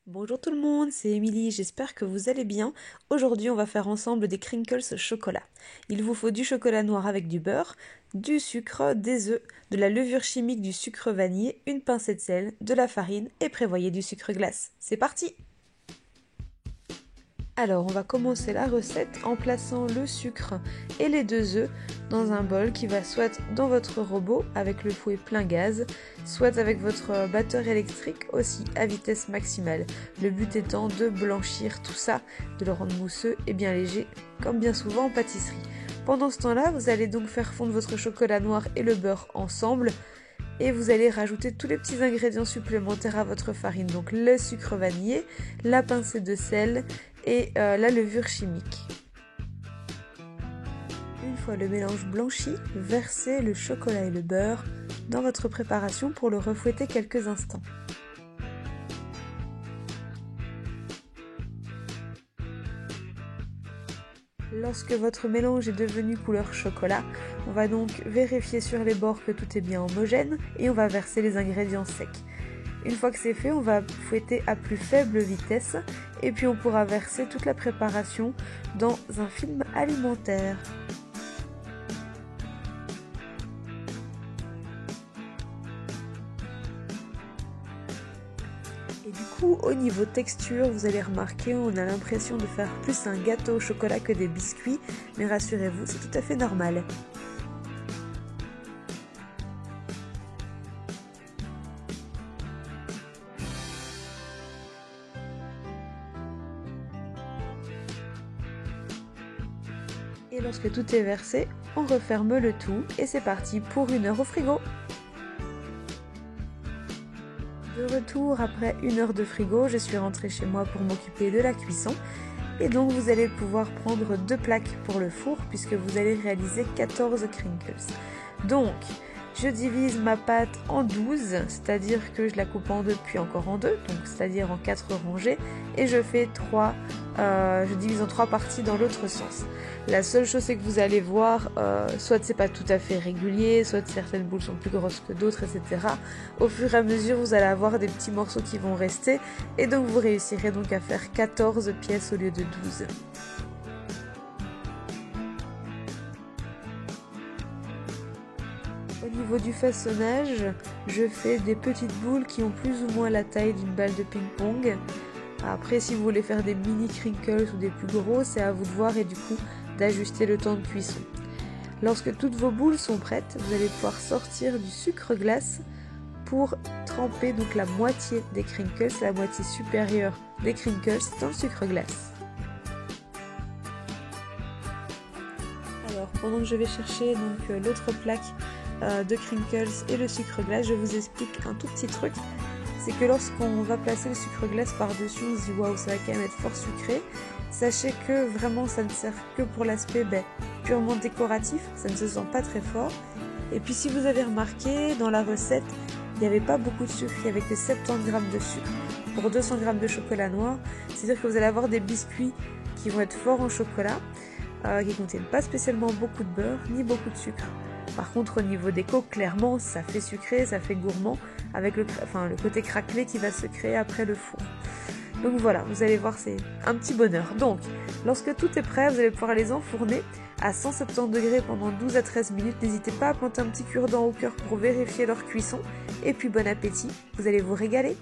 Bonjour tout le monde, c'est Émilie, j'espère que vous allez bien. Aujourd'hui, on va faire ensemble des crinkles au chocolat. Il vous faut du chocolat noir avec du beurre, du sucre, des œufs, de la levure chimique du sucre vanillé, une pincée de sel, de la farine et prévoyez du sucre glace. C'est parti! Alors, on va commencer la recette en plaçant le sucre et les 2 œufs dans un bol qui va soit dans votre robot avec le fouet plein gaz, soit avec votre batteur électrique aussi à vitesse maximale. Le but étant de blanchir tout ça, de le rendre mousseux et bien léger, comme bien souvent en pâtisserie. Pendant ce temps-là, vous allez donc faire fondre votre chocolat noir et le beurre ensemble. Et vous allez rajouter tous les petits ingrédients supplémentaires à votre farine, donc le sucre vanillé, la pincée de sel et la levure chimique. Une fois le mélange blanchi, versez le chocolat et le beurre dans votre préparation pour le refouetter quelques instants. Lorsque votre mélange est devenu couleur chocolat, on va donc vérifier sur les bords que tout est bien homogène et on va verser les ingrédients secs. Une fois que c'est fait, on va fouetter à plus faible vitesse et puis on pourra verser toute la préparation dans un film alimentaire. Et du coup, au niveau texture, vous allez remarquer, on a l'impression de faire plus un gâteau au chocolat que des biscuits, mais rassurez-vous, c'est tout à fait normal. Et lorsque tout est versé, on referme le tout et c'est parti pour 1 heure au frigo. De retour après 1 heure de frigo, je suis rentrée chez moi pour m'occuper de la cuisson. Et donc vous allez pouvoir prendre 2 plaques pour le four puisque vous allez réaliser 14 crinkles. Donc je divise ma pâte en 12, c'est-à-dire que je la coupe en 2 puis encore en 2, donc c'est-à-dire en 4 rangées, et je fais je divise en 3 parties dans l'autre sens. La seule chose c'est que vous allez voir, soit c'est pas tout à fait régulier, soit certaines boules sont plus grosses que d'autres, etc. Au fur et à mesure vous allez avoir des petits morceaux qui vont rester, et donc vous réussirez donc à faire 14 pièces au lieu de 12. Au niveau du façonnage, je fais des petites boules qui ont plus ou moins la taille d'une balle de ping-pong. Après, si vous voulez faire des mini crinkles ou des plus gros, c'est à vous de voir et du coup d'ajuster le temps de cuisson. Lorsque toutes vos boules sont prêtes, vous allez pouvoir sortir du sucre glace pour tremper donc la moitié des crinkles, la moitié supérieure des crinkles dans le sucre glace. Alors, pendant que je vais chercher donc l'autre plaque de crinkles et le sucre glace, je vous explique un tout petit truc. C'est que lorsqu'on va placer le sucre glace par-dessus, on se dit waouh, ça va quand même être fort sucré. Sachez que vraiment ça ne sert que pour l'aspect purement décoratif, ça ne se sent pas très fort. Et puis si vous avez remarqué, dans la recette, il n'y avait pas beaucoup de sucre, il n'y avait que 70 g de sucre pour 200 g de chocolat noir. C'est-à-dire que vous allez avoir des biscuits qui vont être forts en chocolat, qui ne contiennent pas spécialement beaucoup de beurre ni beaucoup de sucre. Par contre, au niveau déco, clairement, ça fait sucré, ça fait gourmand, avec le côté craquelé qui va se créer après le four. Donc voilà, vous allez voir, c'est un petit bonheur. Donc, lorsque tout est prêt, vous allez pouvoir les enfourner à 170 degrés pendant 12 à 13 minutes. N'hésitez pas à pointer un petit cure-dent au cœur pour vérifier leur cuisson. Et puis bon appétit, vous allez vous régaler.